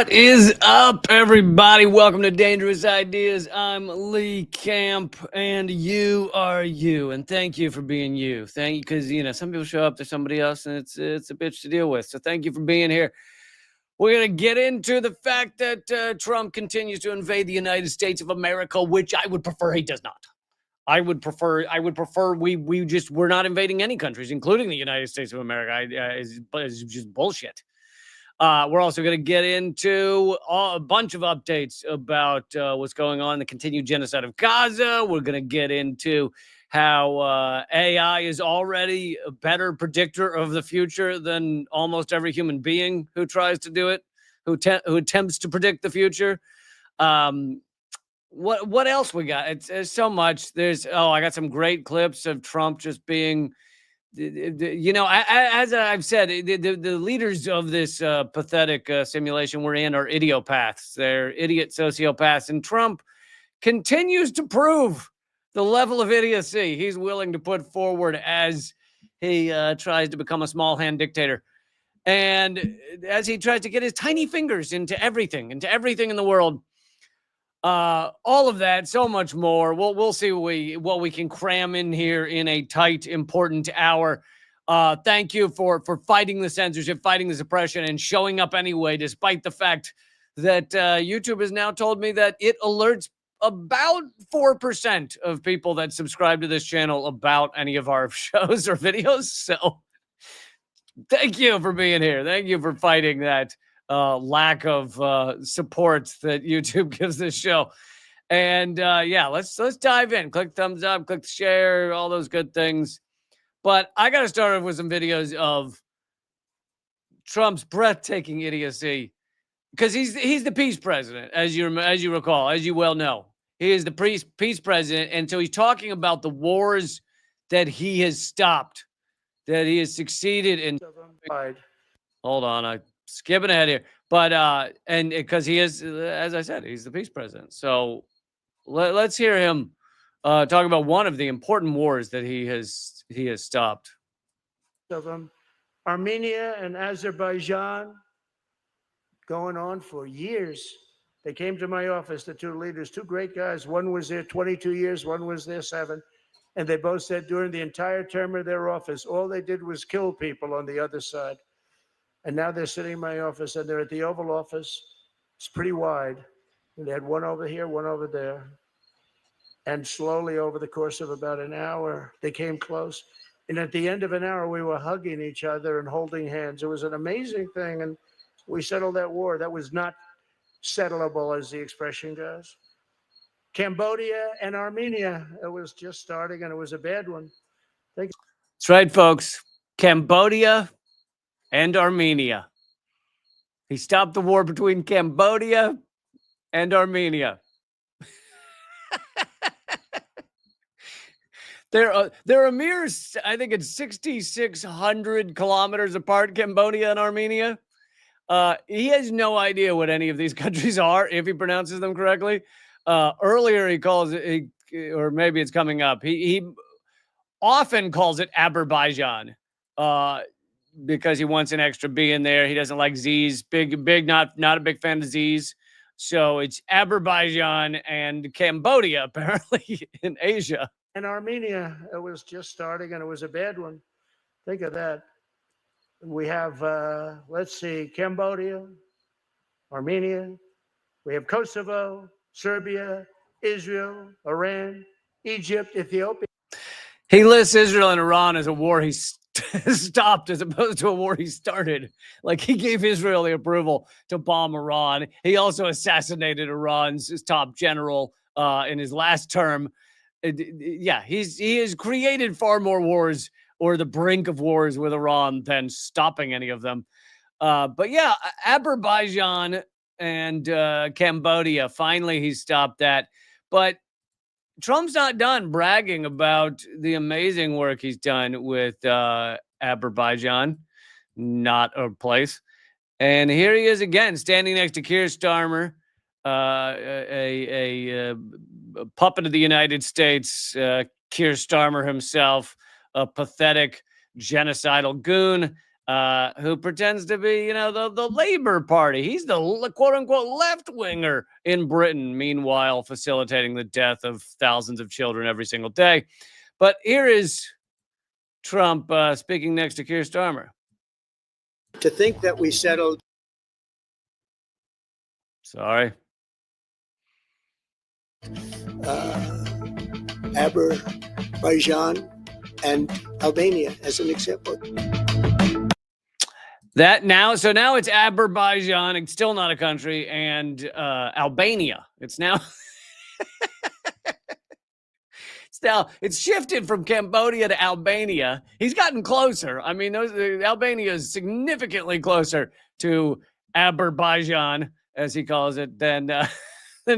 What is up, everybody? Welcome to Dangerous Ideas. I'm Lee Camp, and you are you. And thank you for being you. Thank you, because some people show up to somebody else, and it's a bitch to deal with. So thank you for being here. We're gonna get into the fact that Trump continues to invade the United States of America, which I would prefer he does not. I would prefer we're not invading any countries, including the United States of America. It's just bullshit. We're also going to get into a bunch of updates about what's going on, the continued genocide of Gaza. We're going to get into how AI is already a better predictor of the future than almost every human being who tries to do it, who attempts to predict the future. What else we got? It's so much. I got some great clips of Trump just being as I've said, the leaders of this pathetic simulation we're in are idiopaths. They're idiot sociopaths. And Trump continues to prove the level of idiocy he's willing to put forward as he tries to become a small hand dictator. And as he tries to get his tiny fingers into everything in the world. All of that, so much more. We'll see what we can cram in here in a tight, important hour. Thank you for fighting the censorship, fighting the suppression, and showing up anyway, despite the fact that YouTube has now told me that it alerts about 4% of people that subscribe to this channel about any of our shows or videos. So thank you for being here. Thank you for fighting that lack of support that YouTube gives this show. And let's dive in. Click thumbs up, click share, all those good things. But I got to start off with some videos of Trump's breathtaking idiocy, because he's the peace president, as you recall, as you well know. He is the peace president, and so he's talking about the wars that he has stopped, that he has succeeded in. Hold on, I'm skipping ahead here, but and because he is, as I said, he's the peace president. So let's hear him talk about one of the important wars that he has stopped. Of them, Armenia and Azerbaijan, going on for years. They came to my office, the two leaders, two great guys. One was there 22 years, one was there 7. And they both said during the entire term of their office, all they did was kill people on the other side. And now they're sitting in my office, and they're at the Oval Office. It's pretty wide. And they had one over here, one over there. And slowly, over the course of about an hour, they came close. And at the end of an hour, we were hugging each other and holding hands. It was an amazing thing. And we settled that war. That was not settleable, as the expression goes. Cambodia and Armenia, it was just starting, and it was a bad one. That's right, folks. Cambodia and Armenia. He stopped the war between Cambodia and Armenia. They're a mere, I think it's 6,600 kilometers apart, Cambodia and Armenia. He has no idea what any of these countries are, if he pronounces them correctly. Earlier, he calls it, or maybe it's coming up, he often calls it Azerbaijan, because he wants an extra B in there. He doesn't like Z's. Not a big fan of Z's. So it's Azerbaijan and Cambodia, apparently, in Asia. And Armenia, it was just starting, and it was a bad one. Think of that. We have, let's see, Cambodia, Armenia. We have Kosovo, Serbia, Israel, Iran, Egypt, Ethiopia. He lists Israel and Iran as a war he stopped, as opposed to a war he started. Like, he gave Israel the approval to bomb Iran. He also assassinated Iran's top general in his last term. He has created far more wars, or the brink of wars with Iran, than stopping any of them. But yeah, Azerbaijan and Cambodia, finally he stopped that. But Trump's not done bragging about the amazing work he's done with Azerbaijan, not a place. And here he is again, standing next to Keir Starmer, a puppet of the United States, Keir Starmer himself, a pathetic genocidal goon. who pretends to be, the Labor Party. He's the quote unquote left winger in Britain, meanwhile, facilitating the death of thousands of children every single day. But here is Trump speaking next to Keir Starmer. To think that we settled. Sorry. Azerbaijan and Albania as an example. Now it's Azerbaijan. It's still not a country, and Albania. It's now. It's shifted from Cambodia to Albania. He's gotten closer. I mean, Albania is significantly closer to Azerbaijan, as he calls it, than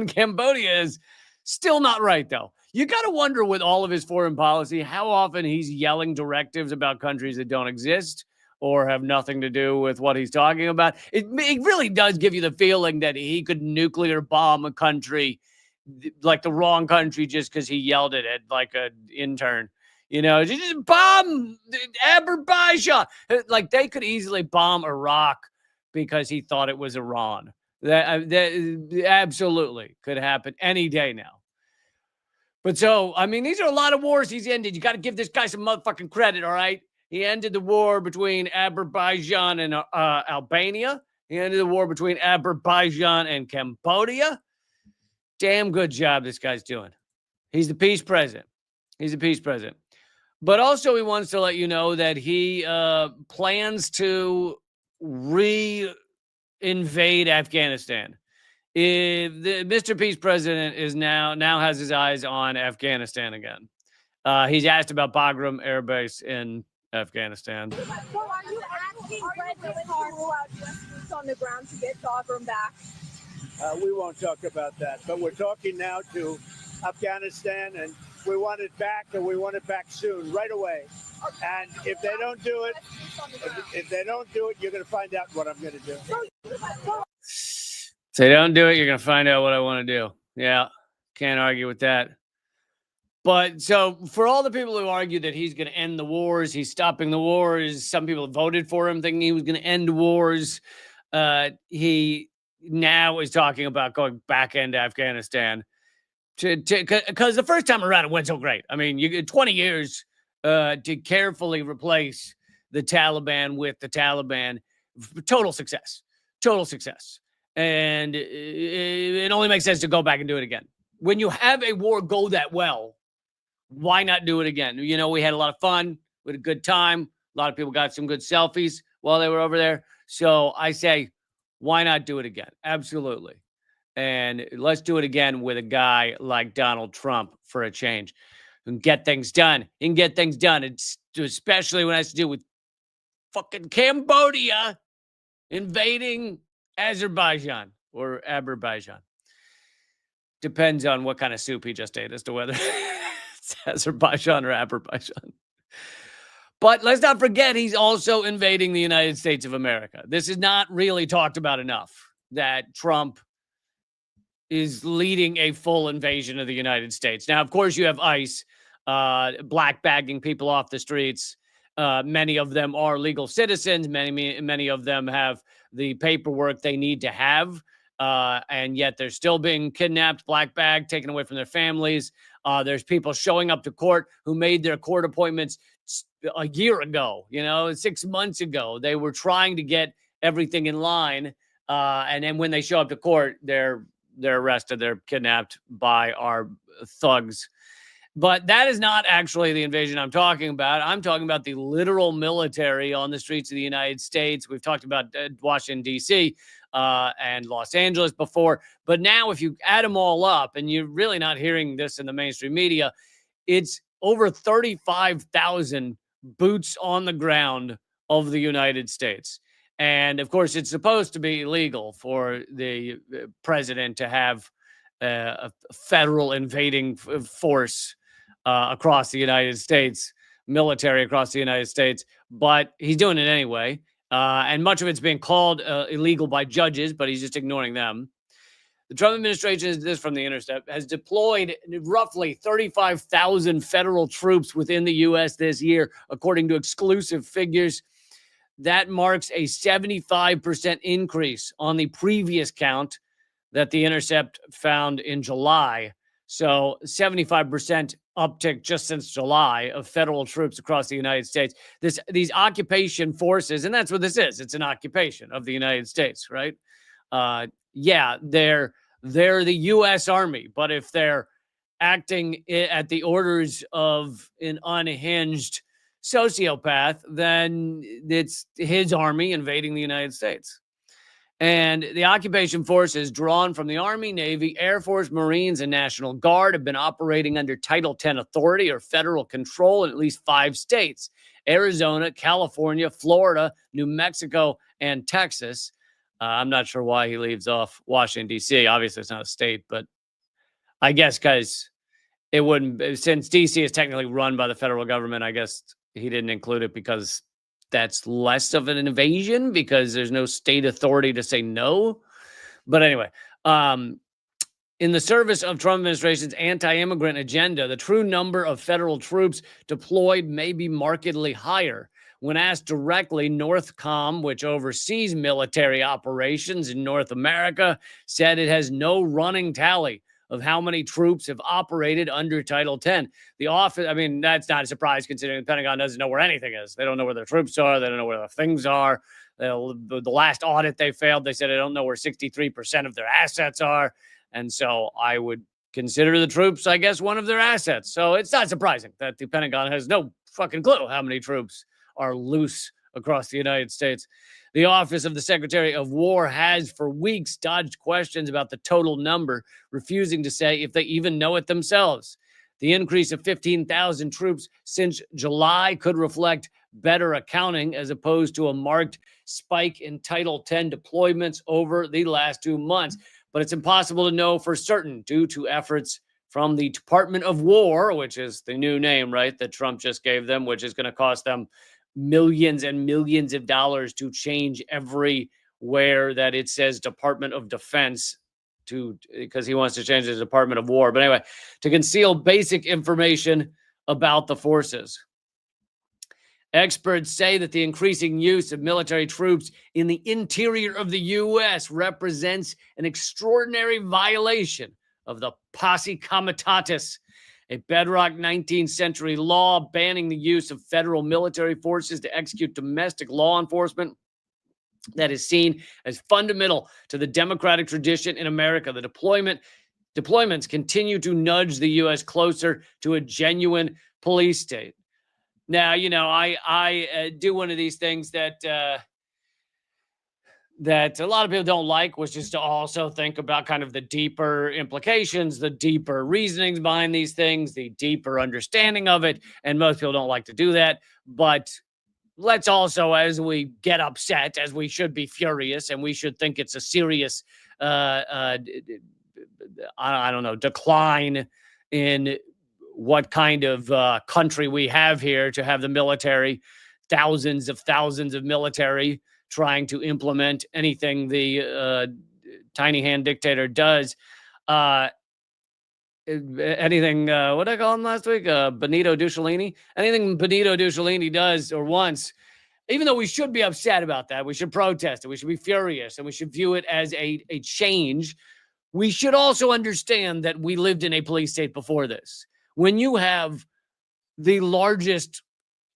Cambodia is. Still not right, though. You got to wonder with all of his foreign policy how often he's yelling directives about countries that don't exist or have nothing to do with what he's talking about. It really does give you the feeling that he could nuclear bomb a country, like the wrong country, just because he yelled it at like an intern. Just bomb Azerbaijan. Like they could easily bomb Iraq because he thought it was Iran. That absolutely could happen any day now. But so, I mean, these are a lot of wars he's ended. You got to give this guy some motherfucking credit, all right? He ended the war between Azerbaijan and Albania. He ended the war between Azerbaijan and Cambodia. Damn good job this guy's doing. He's the peace president. But also he wants to let you know that he plans to invade Afghanistan. Mr. Peace President is now has his eyes on Afghanistan again. He's asked about Bagram Air Base in Afghanistan. So are you asking President to rule out U.S. boots on the ground to get Bagram back? We won't talk about that, but we're talking now to Afghanistan, and we want it back, and we want it back soon, right away. And if they don't do it, you're going to find out what I'm going to do. If they don't do it, you're going to find out what I want to do. Yeah, can't argue with that. But so for all the people who argue that he's going to end the wars, he's stopping the wars, some people voted for him thinking he was going to end wars. He now is talking about going back into Afghanistan because the first time around it went so great. I mean, you get 20 years to carefully replace the Taliban with the Taliban. Total success. And it only makes sense to go back and do it again. When you have a war go that well, why not do it again? We had a lot of fun. We had a good time. A lot of people got some good selfies while they were over there. So I say, why not do it again? Absolutely. And let's do it again with a guy like Donald Trump for a change. And get things done. He can get things done. It's especially when it has to do with fucking Cambodia invading Azerbaijan or Azerbaijan. Depends on what kind of soup he just ate as to whether it's Azerbaijan or Azerbaijan. But let's not forget, he's also invading the United States of America. This is not really talked about enough, that Trump is leading a full invasion of the United States. Now, of course, you have ICE black bagging people off the streets. Many of them are legal citizens. Many of them have the paperwork they need to have. And yet they're still being kidnapped, black bagged, taken away from their families. There's people showing up to court who made their court appointments a year ago, 6 months ago. They were trying to get everything in line. And then when they show up to court, they're arrested. They're kidnapped by our thugs. But that is not actually the invasion I'm talking about. I'm talking about the literal military on the streets of the United States. We've talked about Washington, D.C. And Los Angeles before. But now if you add them all up, and you're really not hearing this in the mainstream media, it's over 35,000 boots on the ground of the United States. And, of course, it's supposed to be illegal for the president to have a federal invading force across the United States, military across the United States. But he's doing it anyway. And much of it's being called illegal by judges, but he's just ignoring them. The Trump administration, this from The Intercept, has deployed roughly 35,000 federal troops within the U.S. this year, according to exclusive figures. That marks a 75% increase on the previous count that The Intercept found in July. So 75% uptick just since July of federal troops across the United States. These occupation forces, and that's what this is. It's an occupation of the United States, right? Yeah, they're the U.S. Army, but if they're acting at the orders of an unhinged sociopath, then it's his army invading the United States. And the occupation forces drawn from the Army, Navy, Air Force, Marines, and National Guard have been operating under Title 10 authority or federal control in at least 5 states: Arizona, California, Florida, New Mexico, and Texas. I'm not sure why he leaves off Washington, D.C. Obviously, it's not a state, but I guess because it wouldn't, since D.C. is technically run by the federal government, I guess he didn't include it because that's less of an invasion because there's no state authority to say no. But anyway, in the service of Trump administration's anti-immigrant agenda, the true number of federal troops deployed may be markedly higher. When asked directly, Northcom, which oversees military operations in North America, said it has no running tally of how many troops have operated under Title 10. The office, I mean, that's not a surprise considering the Pentagon doesn't know where anything is. They don't know where their troops are. They don't know where the things are. The last audit they failed, they said they don't know where 63% of their assets are. And so I would consider the troops, I guess, one of their assets. So it's not surprising that the Pentagon has no fucking clue how many troops are loose across the United States. The Office of the Secretary of War has for weeks dodged questions about the total number, refusing to say if they even know it themselves. The increase of 15,000 troops since July could reflect better accounting as opposed to a marked spike in Title 10 deployments over the last 2 months. But it's impossible to know for certain due to efforts from the Department of War, which is the new name, right, that Trump just gave them, which is going to cost them millions and millions of dollars to change everywhere that it says Department of Defense to, because he wants to change the Department of War. But anyway, to conceal basic information about the forces. Experts say that the increasing use of military troops in the interior of the U.S. represents an extraordinary violation of the Posse Comitatus, a bedrock 19th century law banning the use of federal military forces to execute domestic law enforcement that is seen as fundamental to the democratic tradition in America. The deployments continue to nudge the U.S. closer to a genuine police state. Now, you know, I do one of these things that that a lot of people don't like, which is to also think about kind of the deeper implications, the deeper reasonings behind these things, the deeper understanding of it. And most people don't like to do that. But let's also, as we get upset, as we should be furious, and we should think it's a serious, I don't know, decline in what kind of country we have here to have the military, thousands of military trying to implement anything the tiny hand dictator does. Anything, what did I call him last week? Benito Mussolini. Anything Benito Mussolini does or wants, even though we should be upset about that, we should protest it, we should be furious, and we should view it as a change. We should also understand that we lived in a police state before this. When you have the largest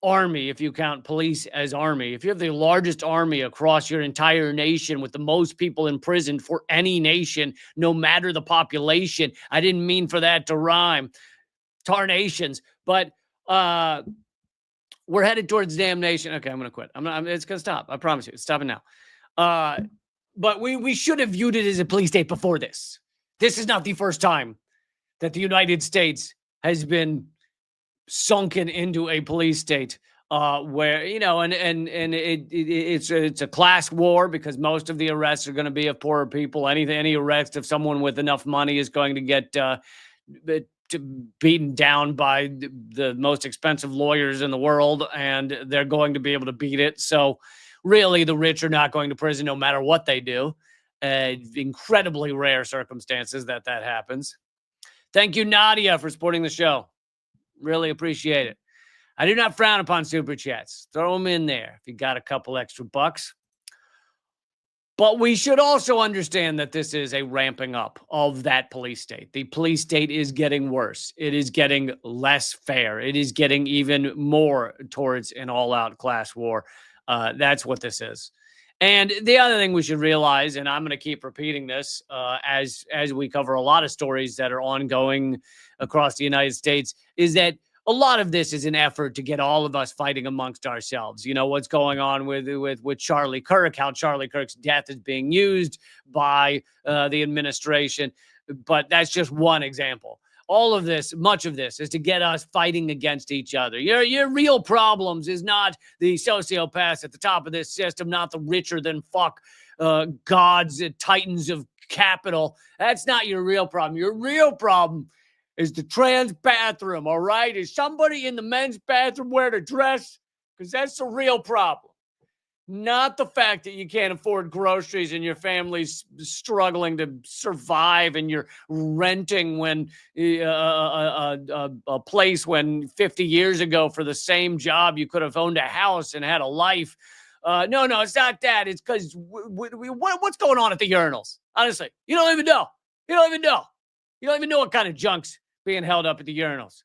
army, if you count police as army, if you have the largest army across your entire nation with the most people in prison for any nation, no matter the population, I didn't mean for that to rhyme, tarnations, but we're headed towards damnation. Okay, I'm going to quit. It's going to stop. I promise you. It's stopping now. But we should have viewed it as a police state before this. This is not the first time that the United States has been sunken into a police state where, you know, and it's a class war because most of the arrests are going to be of poorer people. Any arrest of someone with enough money is going to get beaten down by the most expensive lawyers in the world, and they're going to be able to beat it. So really, the rich are not going to prison no matter what they do. Incredibly rare circumstances that happens. Thank you, Nadia, for supporting the show. Really appreciate it. I do not frown upon super chats. Throw them in there if you got a couple extra bucks. But we should also understand that this is a ramping up of that police state. The police state is getting worse. It is getting less fair. It is getting even more towards an all-out class war. That's what this is. And the other thing we should realize, and I'm going to keep repeating this as we cover a lot of stories that are ongoing across the United States, is that a lot of this is an effort to get all of us fighting amongst ourselves. You know, what's going on with Charlie Kirk, how Charlie Kirk's death is being used by the administration. But that's just one example. All of this, much of this, is to get us fighting against each other. Your real problems is not the sociopaths at the top of this system, not the richer than fuck gods, titans of capital. That's not your real problem. Your real problem is the trans bathroom, all right? Is somebody in the men's bathroom wearing a dress? Because that's the real problem. Not the fact that you can't afford groceries and your family's struggling to survive and you're renting when a place when 50 years ago for the same job you could have owned a house and had a life. No, it's not that. It's because what's going on at the urinals? Honestly, you don't even know. You don't even know what kind of junk's being held up at the urinals.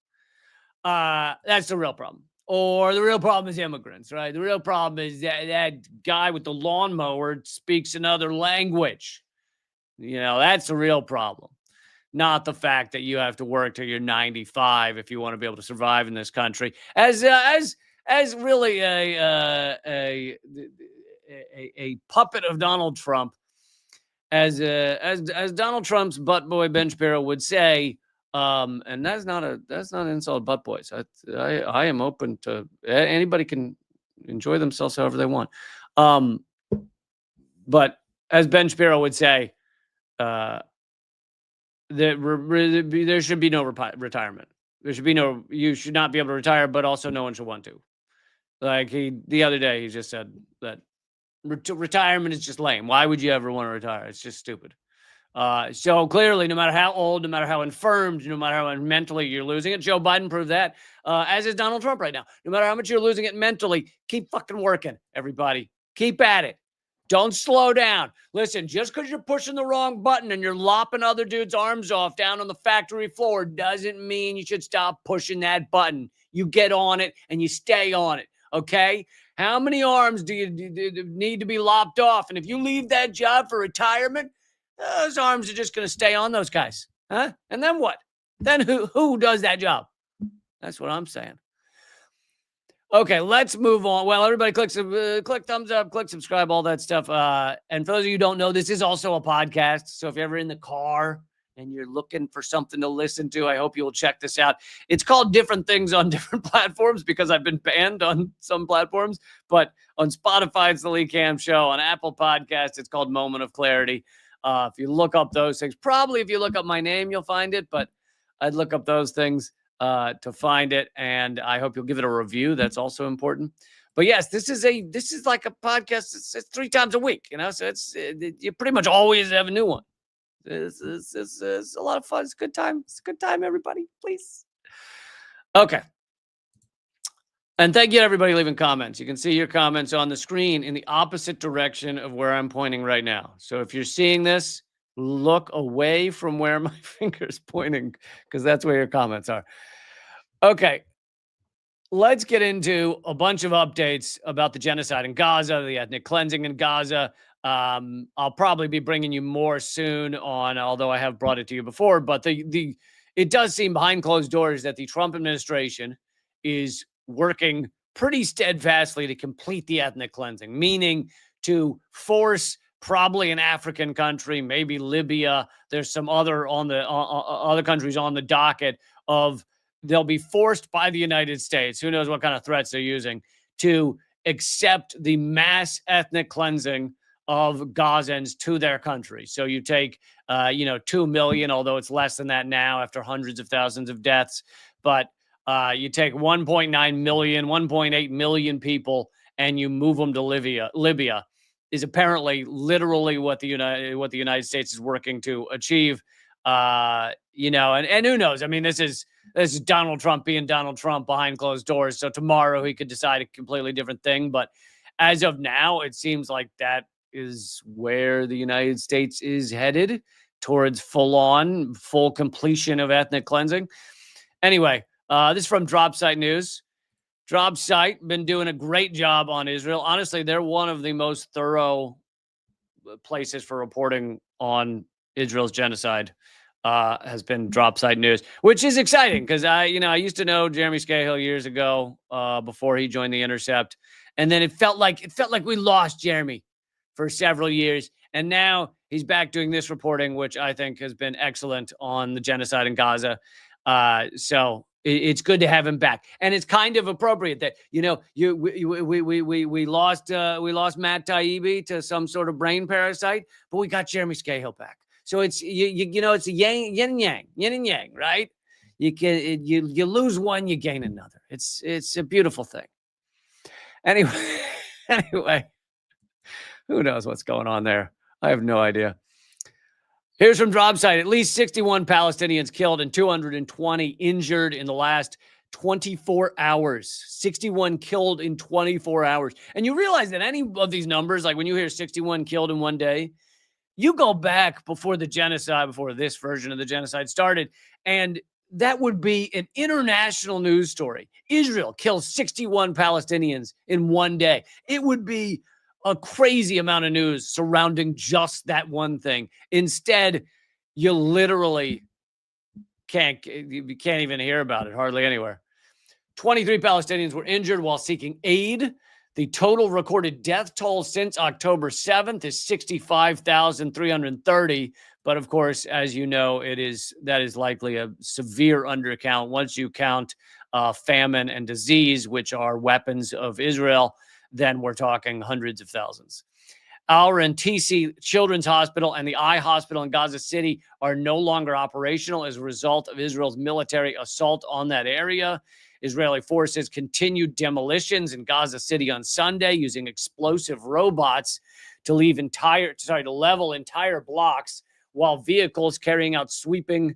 That's the real problem. Or the real problem is immigrants, right? The real problem is that guy with the lawnmower speaks another language. You know, that's the real problem. Not the fact that you have to work till you're 95 if you want to be able to survive in this country. As really a puppet of Donald Trump, as Donald Trump's butt boy Ben Shapiro would say, and that's not an insult, butt boys. I am open to anybody can enjoy themselves however they want. But as Ben Shapiro would say, there should be no retirement. There should be you should not be able to retire, but also no one should want to. Like the other day, he just said that retirement is just lame. Why would you ever want to retire? It's just stupid. So clearly, no matter how old, no matter how infirmed, no matter how mentally you're losing it, Joe Biden proved that, as is Donald Trump right now. No matter how much you're losing it mentally, keep fucking working, everybody. Keep at it. Don't slow down. Listen, just because you're pushing the wrong button and you're lopping other dudes' arms off down on the factory floor doesn't mean you should stop pushing that button. You get on it and you stay on it, okay? How many arms do you need to be lopped off? And if you leave that job for retirement, those arms are just going to stay on those guys, huh? And then what? Then who does that job? That's what I'm saying. Okay, let's move on. Well, everybody click thumbs up, click subscribe, all that stuff. And for those of you who don't know, this is also a podcast. So if you're ever in the car and you're looking for something to listen to, I hope you'll check this out. It's called different things on different platforms because I've been banned on some platforms. But on Spotify, it's the Lee Cam Show. On Apple Podcasts, it's called Moment of Clarity. If you look up those things, probably if you look up my name, you'll find it, but I'd look up those things to find it. And I hope you'll give it a review. That's also important. But yes, this is like a podcast. It's 3 times a week, you know, so you pretty much always have a new one. It's a lot of fun. It's a good time. It's a good time, everybody, please. Okay. And thank you to everybody leaving comments. You can see your comments on the screen in the opposite direction of where I'm pointing right now. So if you're seeing this, look away from where my finger's pointing because that's where your comments are. Okay. Let's get into a bunch of updates about the genocide in Gaza, the ethnic cleansing in Gaza. I'll probably be bringing you more soon on, although I have brought it to you before, but it does seem behind closed doors that the Trump administration is working pretty steadfastly to complete the ethnic cleansing, meaning to force probably an African country, maybe Libya. There's some other other countries on the docket of they'll be forced by the United States. Who knows what kind of threats they're using to accept the mass ethnic cleansing of Gazans to their country. So you take, 2 million, although it's less than that now after hundreds of thousands of deaths. But you take 1.9 million, 1.8 million people, and you move them to Libya. Libya is apparently literally what the United States is working to achieve. And who knows? I mean, this is this is Donald Trump being Donald Trump behind closed doors. So tomorrow he could decide a completely different thing. But as of now, it seems like that is where the United States is headed, towards full completion of ethnic cleansing. Anyway, this is from Drop Site News. Drop Site been doing a great job on Israel. Honestly, they're one of the most thorough places for reporting on Israel's genocide. Has been Drop Site News, which is exciting because I used to know Jeremy Scahill years ago before he joined The Intercept, and then it felt like we lost Jeremy for several years, and now he's back doing this reporting, which I think has been excellent on the genocide in Gaza. So it's good to have him back, and it's kind of appropriate that we lost Matt Taibbi to some sort of brain parasite, but we got Jeremy Scahill back. So it's it's a yin and yang, right? You lose one, you gain another. It's a beautiful thing. Anyway, who knows what's going on there? I have no idea. Here's from Drop Site. At least 61 Palestinians killed and 220 injured in the last 24 hours. 61 killed in 24 hours. And you realize that any of these numbers, like when you hear 61 killed in one day, you go back before the genocide, before this version of the genocide started, and that would be an international news story. Israel kills 61 Palestinians in one day. It would be a crazy amount of news surrounding just that one thing. Instead, you literally can't even hear about it hardly anywhere. 23 Palestinians were injured while seeking aid. The total recorded death toll since October 7th is 65,330. But of course, as you know, that is likely a severe undercount. Once you count famine and disease, which are weapons of Israel, then we're talking hundreds of thousands. Al-Rantisi Children's Hospital and the Eye Hospital in Gaza City are no longer operational as a result of Israel's military assault on that area. Israeli forces continued demolitions in Gaza City on Sunday using explosive robots to level entire blocks, while vehicles carried out sweeping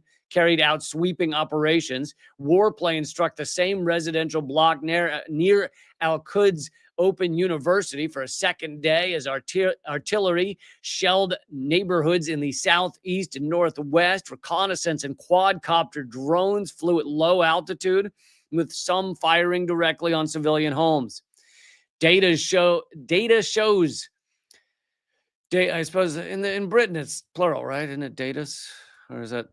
operations. Warplanes struck the same residential block near Al-Quds Open University for a second day as artillery shelled neighborhoods in the southeast and northwest. Reconnaissance and quadcopter drones flew at low altitude, with some firing directly on civilian homes. Data shows, I suppose in Britain it's plural, right? Isn't it datas? Or is that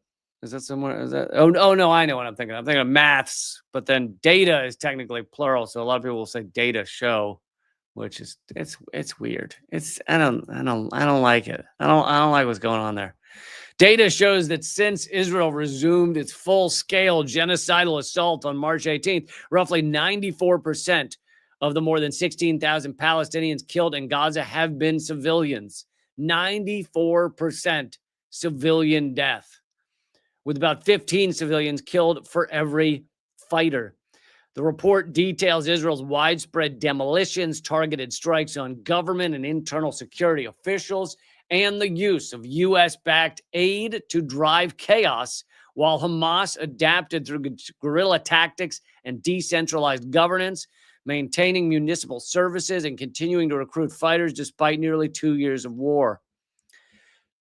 somewhere? Oh no, I know what I'm thinking. I'm thinking of maths, but then data is technically plural, so a lot of people will say data show, which is it's weird. I don't like it. I don't like what's going on there. Data shows that since Israel resumed its full-scale genocidal assault on March 18th, roughly 94% of the more than 16,000 Palestinians killed in Gaza have been civilians. 94% civilian death, with about 15 civilians killed for every fighter. The report details Israel's widespread demolitions, targeted strikes on government and internal security officials, and the use of U.S.-backed aid to drive chaos, while Hamas adapted through guerrilla tactics and decentralized governance, maintaining municipal services and continuing to recruit fighters despite nearly 2 years of war.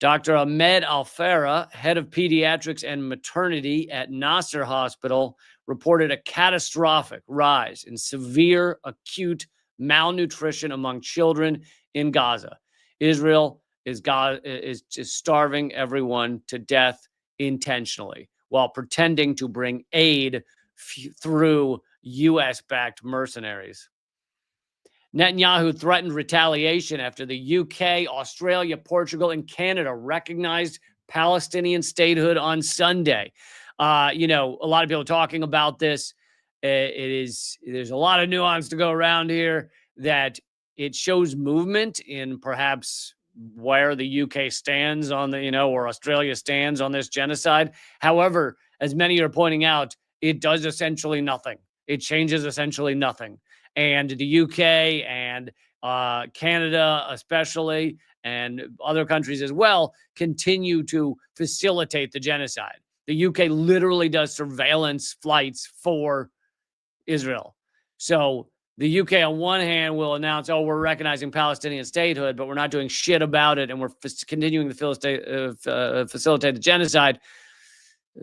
Dr. Ahmed Al-Farah, head of pediatrics and maternity at Nasser Hospital, reported a catastrophic rise in severe acute malnutrition among children in Gaza. Israel is starving everyone to death intentionally while pretending to bring aid through U.S.-backed mercenaries. Netanyahu threatened retaliation after the UK, Australia, Portugal, and Canada recognized Palestinian statehood on Sunday. A lot of people talking about this. There's a lot of nuance to go around here, that it shows movement in perhaps where the UK stands on the, or Australia stands on this genocide. However, as many are pointing out, it does essentially nothing. It changes essentially nothing. And the UK and Canada especially, and other countries as well, continue to facilitate the genocide. The UK literally does surveillance flights for Israel. So the UK on one hand will announce, oh, we're recognizing Palestinian statehood, but we're not doing shit about it, and we're continuing to facilitate the genocide.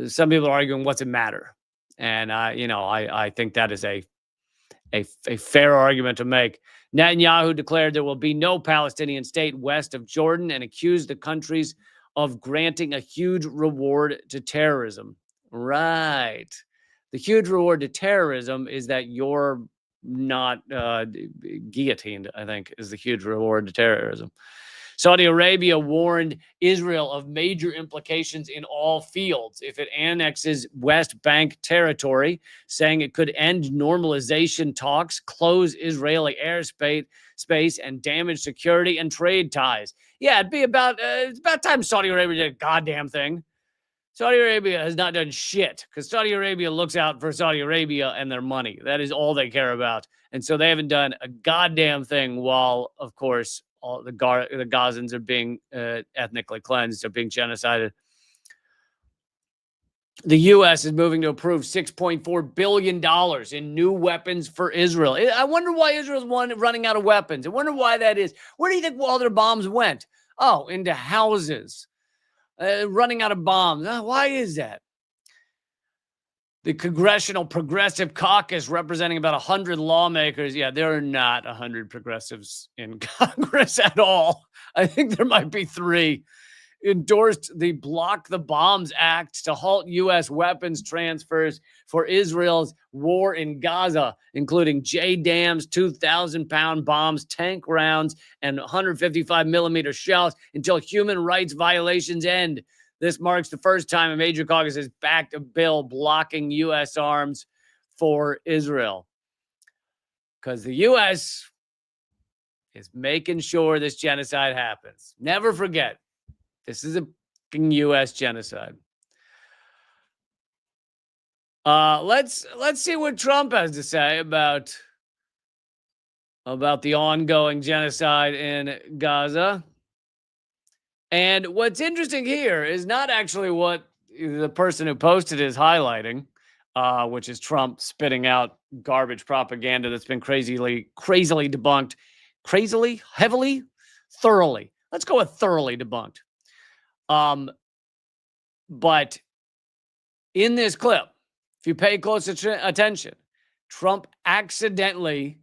Some people are arguing, what's it matter? And I think that is a fair argument to make. Netanyahu declared there will be no Palestinian state west of Jordan and accused the countries of granting a huge reward to terrorism. Right. The huge reward to terrorism is that you're not guillotined, I think, is the huge reward to terrorism. Saudi Arabia warned Israel of major implications in all fields if it annexes West Bank territory, saying it could end normalization talks, close Israeli airspace, and damage security and trade ties. Yeah, it's about time Saudi Arabia did a goddamn thing. Saudi Arabia has not done shit because Saudi Arabia looks out for Saudi Arabia and their money. That is all they care about. And so they haven't done a goddamn thing while, of course, all the Gazans are being ethnically cleansed, are being genocided. The U.S. is moving to approve $6.4 billion in new weapons for Israel. I wonder why Israel's running out of weapons. I wonder why that is. Where do you think all their bombs went? Oh, into houses. Running out of bombs. Why is that? The Congressional Progressive Caucus, representing about 100 lawmakers. Yeah, there are not 100 progressives in Congress at all. I think there might be 3. Endorsed the Block the Bombs Act to halt U.S. weapons transfers for Israel's war in Gaza, including JDAMs, 2,000-pound bombs, tank rounds, and 155-millimeter shells until human rights violations end. This marks the first time a major caucus has backed a bill blocking U.S. arms for Israel. Because the U.S. is making sure this genocide happens. Never forget, this is a U.S. genocide. Let's see what Trump has to say about the ongoing genocide in Gaza. And what's interesting here is not actually what the person who posted is highlighting, which is Trump spitting out garbage propaganda that's been crazily debunked. Crazily? Heavily? Thoroughly. Let's go with thoroughly debunked. But in this clip, if you pay close attention, Trump accidentally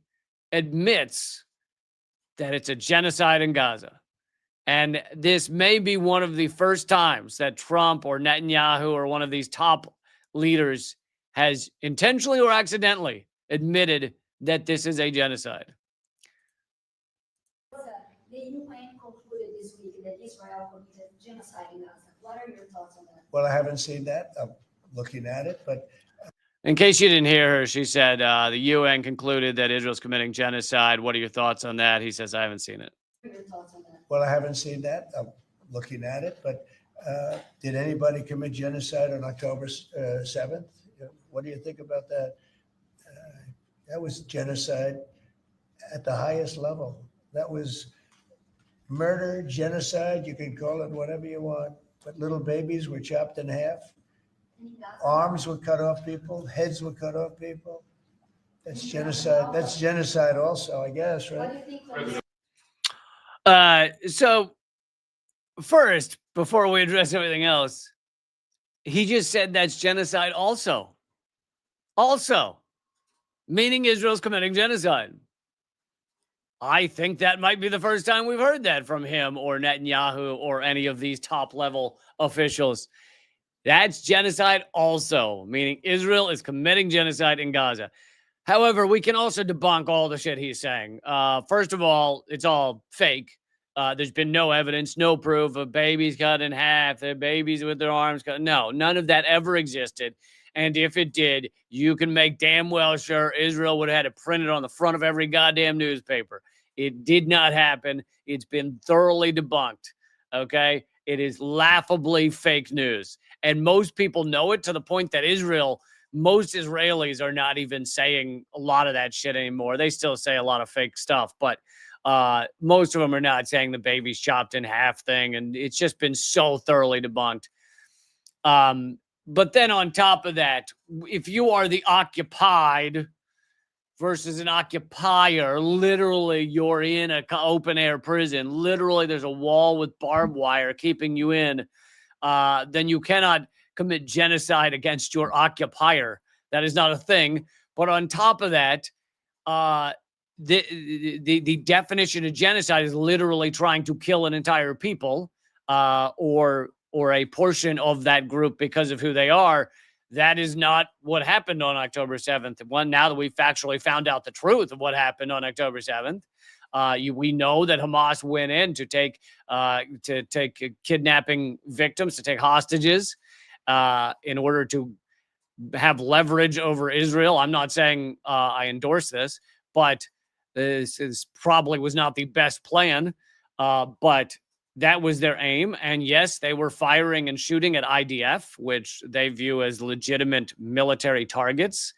admits that it's a genocide in Gaza. And this may be one of the first times that Trump or Netanyahu or one of these top leaders has intentionally or accidentally admitted that this is a genocide. The UN concluded this week that Israel committed genocide in Gaza. What are your thoughts on that? Well, I haven't seen that. I'm looking at it, but in case you didn't hear her, she said the UN concluded that Israel's committing genocide. What are your thoughts on that? He says, I haven't seen it. What are your thoughts on that? well, I haven't seen that. I'm looking at it, but did anybody commit genocide on October 7th? What do you think about that? That was genocide at the highest level. That was murder, genocide. You can call it whatever you want. But little babies were chopped in half. Arms were cut off people. Heads were cut off people. That's genocide. That's genocide also, I guess, right? So first, before we address everything else, he just said that's genocide also. Also, meaning Israel's committing genocide. I think that might be the first time we've heard that from him or Netanyahu or any of these top-level officials. That's genocide also, meaning Israel is committing genocide in Gaza. However, we can also debunk all the shit he's saying. First of all, it's all fake. There's been no evidence, no proof of babies cut in half, their babies with their arms cut. No, none of that ever existed. And if it did, you can make damn well sure Israel would have had it printed on the front of every goddamn newspaper. It did not happen. It's been thoroughly debunked. Okay? It is laughably fake news. And most people know it to the point that most Israelis are not even saying a lot of that shit anymore. They still say a lot of fake stuff, but most of them are not saying the baby's chopped in half thing. And it's just been so thoroughly debunked. But then on top of that, if you are the occupied versus an occupier, literally you're in an open air prison. Literally there's a wall with barbed wire keeping you in. Then you cannot commit genocide against your occupier. That is not a thing. But on top of that, the definition of genocide is literally trying to kill an entire people or a portion of that group because of who they are. That is not what happened on October 7th. Now that we've factually found out the truth of what happened on October 7th, we know that Hamas went in to take kidnapping victims, to take hostages in order to have leverage over Israel. I'm not saying I endorse this, but this probably was not the best plan. But that was their aim. And yes, they were firing and shooting at IDF, which they view as legitimate military targets.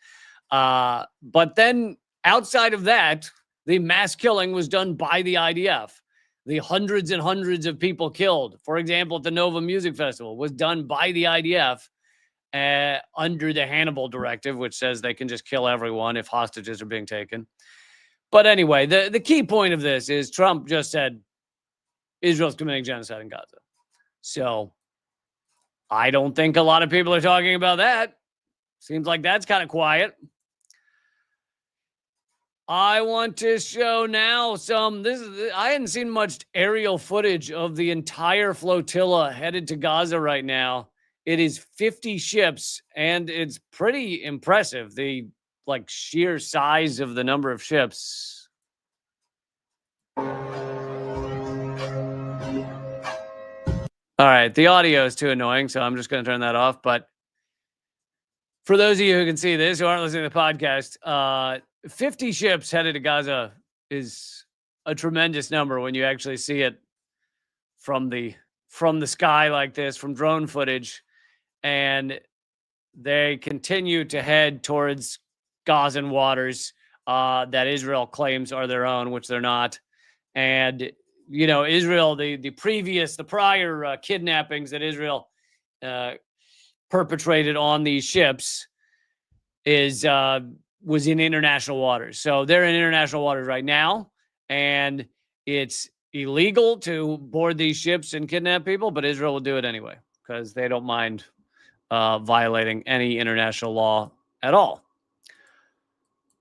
But then outside of that, the mass killing was done by the IDF. The hundreds and hundreds of people killed, for example, at the Nova Music Festival, was done by the IDF under the Hannibal Directive, which says they can just kill everyone if hostages are being taken. But anyway, the key point of this is Trump just said Israel's committing genocide in Gaza. So I don't think a lot of people are talking about that. Seems like that's kind of quiet. I want to show now I hadn't seen much aerial footage of the entire flotilla headed to Gaza right now. It is 50 ships, and it's pretty impressive. The sheer size of the number of ships. All right, the audio is too annoying, so I'm just going to turn that off. But for those of you who can see this, who aren't listening to the podcast, 50 ships headed to Gaza is a tremendous number when you actually see it from the sky like this, from drone footage. And they continue to head towards Gazan waters that Israel claims are their own, which they're not. And Israel, the prior kidnappings that Israel perpetrated on these ships was in international waters. So they're in international waters right now, and it's illegal to board these ships and kidnap people, but Israel will do it anyway because they don't mind violating any international law at all.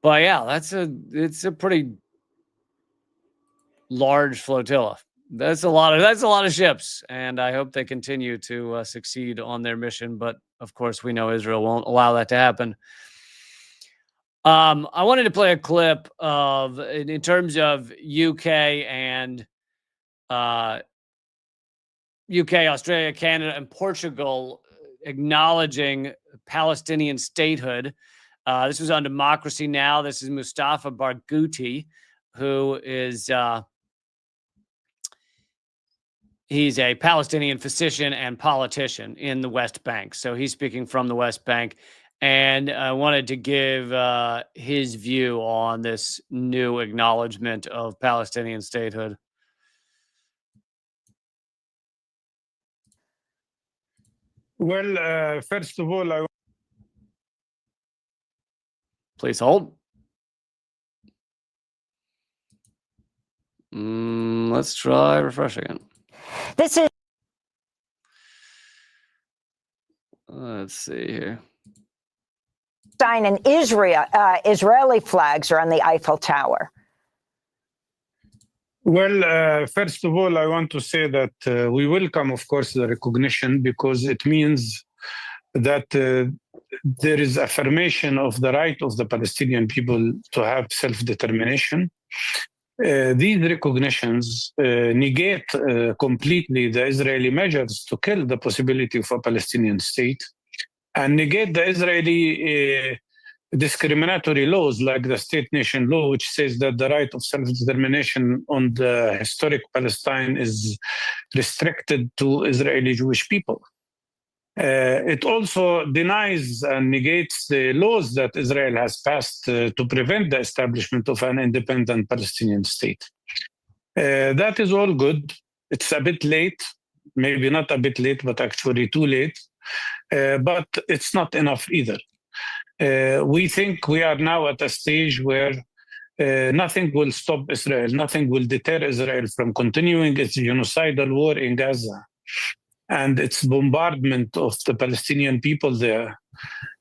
But yeah, it's a pretty large flotilla. That's a lot of ships, and I hope they continue to succeed on their mission. But of course, we know Israel won't allow that to happen. I wanted to play a clip of, in terms of UK and UK, Australia, Canada, and Portugal acknowledging Palestinian statehood. This was on Democracy Now! This is Mustafa Barghouti, who is he's a Palestinian physician and politician in the West Bank. So he's speaking from the West Bank. And I wanted to give his view on this new acknowledgement of Palestinian statehood. Well, first of all, Please hold. Let's try refresh again. This is. Let's see here. And Israeli flags are on the Eiffel Tower. Well, first of all, I want to say that we welcome, of course, the recognition, because it means that there is affirmation of the right of the Palestinian people to have self-determination. These recognitions negate completely the Israeli measures to kill the possibility of a Palestinian state, and negate the Israeli discriminatory laws like the state nation law, which says that the right of self-determination on the historic Palestine is restricted to Israeli Jewish people. It also denies and negates the laws that Israel has passed to prevent the establishment of an independent Palestinian state. That is all good. It's a bit late, maybe not a bit late, but actually too late. but it's not enough either. We think we are now at a stage where nothing will stop Israel, nothing will deter Israel from continuing its genocidal war in Gaza and its bombardment of the Palestinian people there,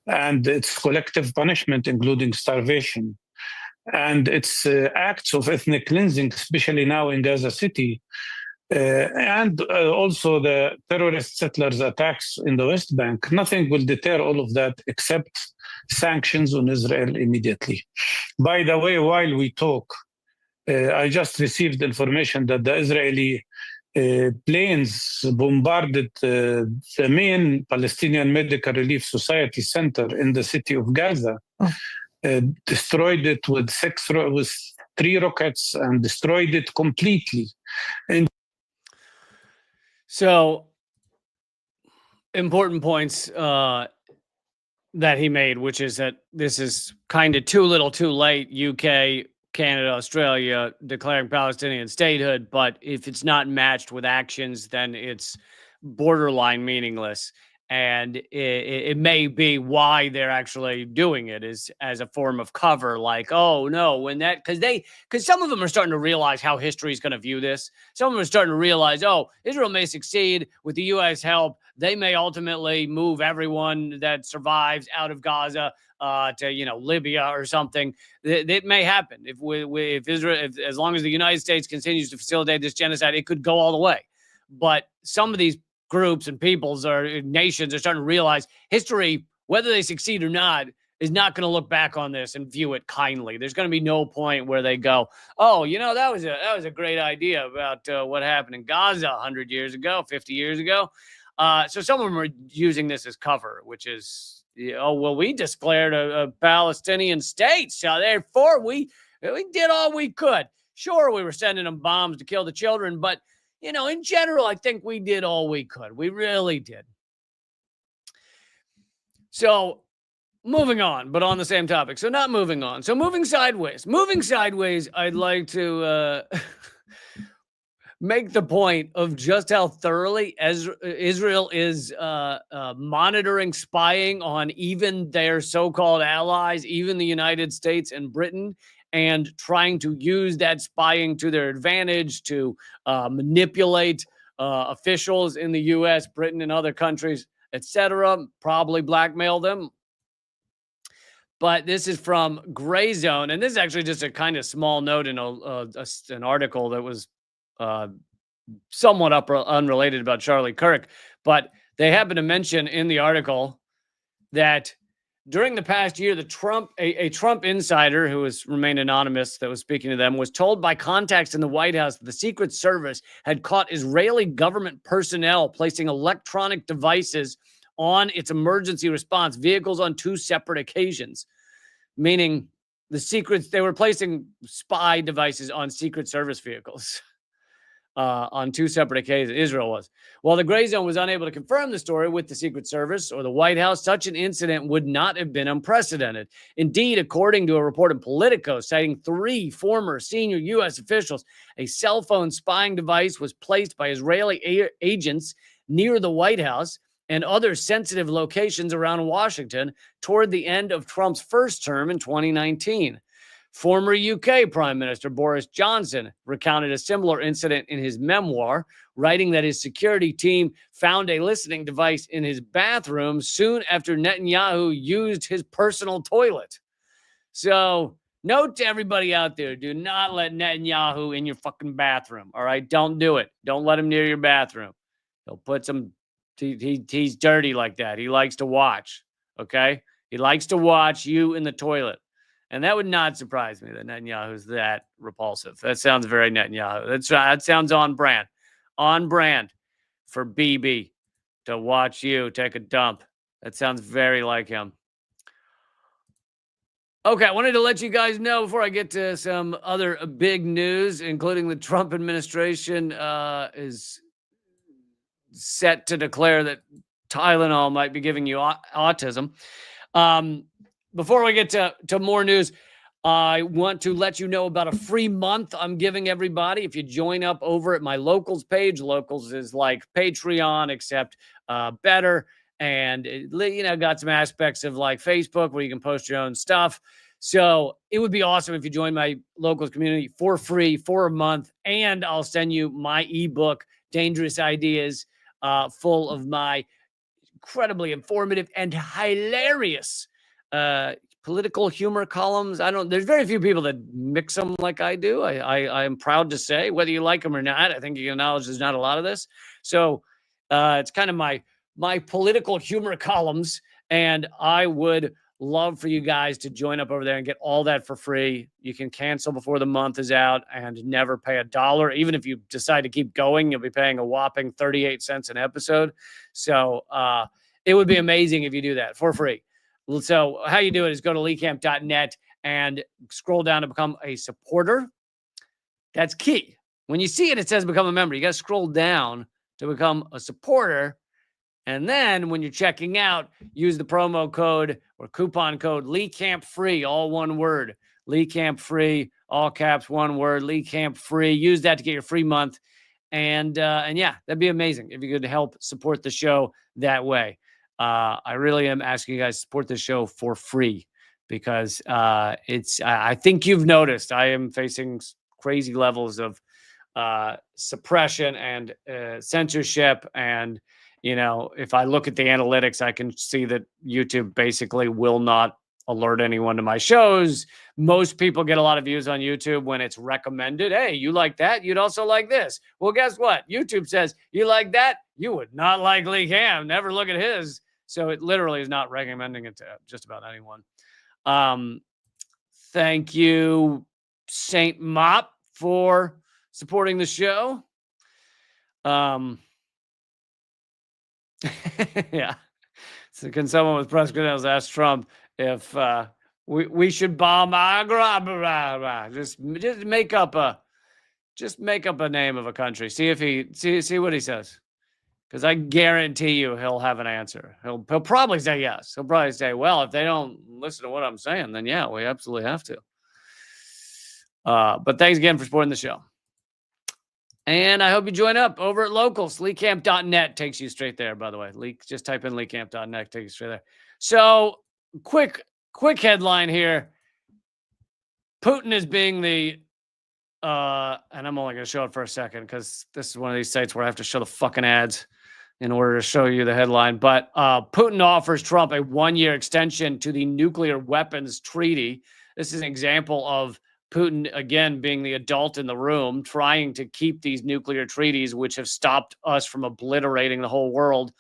and its collective punishment, including starvation, and its acts of ethnic cleansing, especially now in Gaza City, and also the terrorist settlers' attacks in the West Bank. Nothing will deter all of that except sanctions on Israel immediately. By the way, while we talk, I just received information that the Israeli planes bombarded the main Palestinian Medical Relief Society center in the city of Gaza, destroyed it with 3 rockets and destroyed it completely. And so important points that he made, which is that this is kind of too little too late. UK, Canada, Australia declaring Palestinian statehood, but if it's not matched with actions, then it's borderline meaningless. And it may be why they're actually doing it is as a form of cover, like, oh no, when that, because some of them are starting to realize how history is going to view this. Some of them are starting to realize, oh, Israel may succeed with the U.S. help. They may ultimately move everyone that survives out of Gaza to Libya or something. It may happen if Israel, as long as the United States continues to facilitate this genocide, it could go all the way. But some of these groups and peoples or nations are starting to realize history, whether they succeed or not, is not going to look back on this and view it kindly. There's going to be no point where they go, oh, that was a great idea about what happened in Gaza 100 years ago, 50 years ago. So some of them are using this as cover, which is, we declared a Palestinian state, so therefore we did all we could. Sure, we were sending them bombs to kill the children, but in general, I think we did all we could. We really did. So moving on, but on the same topic. So not moving on. So moving sideways. I'd like to make the point of just how thoroughly Israel is monitoring, spying on even their so-called allies, even the United States and Britain, and trying to use that spying to their advantage to manipulate officials in the U.S., Britain, and other countries, etc., probably blackmail them. But this is from Gray Zone, and this is actually just a kind of small note in an article that was somewhat unrelated about Charlie Kirk. But they happen to mention in the article that during the past year, a Trump insider who has remained anonymous that was speaking to them was told by contacts in the White House that the Secret Service had caught Israeli government personnel placing electronic devices on its emergency response vehicles on 2 separate occasions, meaning they were placing spy devices on Secret Service vehicles. On 2 separate occasions, Israel was. While the Gray Zone was unable to confirm the story with the Secret Service or the White House, such an incident would not have been unprecedented. Indeed, according to a report in Politico citing 3 former senior U.S. officials, a cell phone spying device was placed by Israeli agents near the White House and other sensitive locations around Washington toward the end of Trump's first term in 2019. Former UK Prime Minister Boris Johnson recounted a similar incident in his memoir, writing that his security team found a listening device in his bathroom soon after Netanyahu used his personal toilet. So, note to everybody out there, do not let Netanyahu in your fucking bathroom, all right? Don't do it. Don't let him near your bathroom. He'll put some, he's dirty like that. He likes to watch, okay? He likes to watch you in the toilet. And that would not surprise me that Netanyahu's that repulsive. That sounds very Netanyahu. That sounds on brand. On brand for BB to watch you take a dump. That sounds very like him. Okay, I wanted to let you guys know before I get to some other big news, including the Trump administration is set to declare that Tylenol might be giving you autism. Before we get to more news, I want to let you know about a free month I'm giving everybody. If you join up over at my Locals page, Locals is like Patreon, except better. and it, got some aspects of like Facebook where you can post your own stuff. So it would be awesome if you join my locals community for free for a month, and I'll send you my ebook, Dangerous Ideas, full of my incredibly informative and hilarious political humor columns. There's very few people that mix them like I do. I am proud to say, whether you like them or not, I think you can acknowledge there's not a lot of this. So it's kind of my political humor columns, and I would love for you guys to join up over there and get all that for free. You can cancel before the month is out and never pay $1. Even if you decide to keep going, you'll be paying a whopping 38 cents an episode. So it would be amazing if you do that for free. So how you do it is go to leecamp.net and scroll down to become a supporter. That's key. When you see it, it says become a member. You got to scroll down to become a supporter. And then when you're checking out, use the promo code or coupon code LeeCampFree, all one word. LeeCampFree, all caps, one word. LeeCampFree. Use that to get your free month. And yeah, that'd be amazing if you could help support the show that way. I really am asking you guys to support the show for free because I think you've noticed I am facing crazy levels of suppression and censorship. And if I look at the analytics, I can see that YouTube basically will not alert anyone to my shows. Most people get a lot of views on YouTube when it's recommended. Hey, you like that? You'd also like this. Well, guess what? YouTube says, you like that? You would not like Lee Cam. Never look at his. So it literally is not recommending it to just about anyone. Thank you, Saint Mop, for supporting the show. Yeah. So can someone with press credentials ask Trump if we should bomb Agra? Just make up a name of a country. See if see what he says. Because I guarantee you he'll have an answer. He'll probably say yes. He'll probably say, well, if they don't listen to what I'm saying, then yeah, we absolutely have to. But thanks again for supporting the show. And I hope you join up over at Locals. LeeCamp.net takes you straight there, by the way. Just type in LeeCamp.net, takes you straight there. So, quick headline here. Putin is being the, and I'm only going to show it for a second because this is one of these sites where I have to show the fucking ads in order to show you the headline. But Putin offers Trump a 1-year extension to the nuclear weapons treaty. This is an example of Putin, again, being the adult in the room, trying to keep these nuclear treaties, which have stopped us from obliterating the whole world.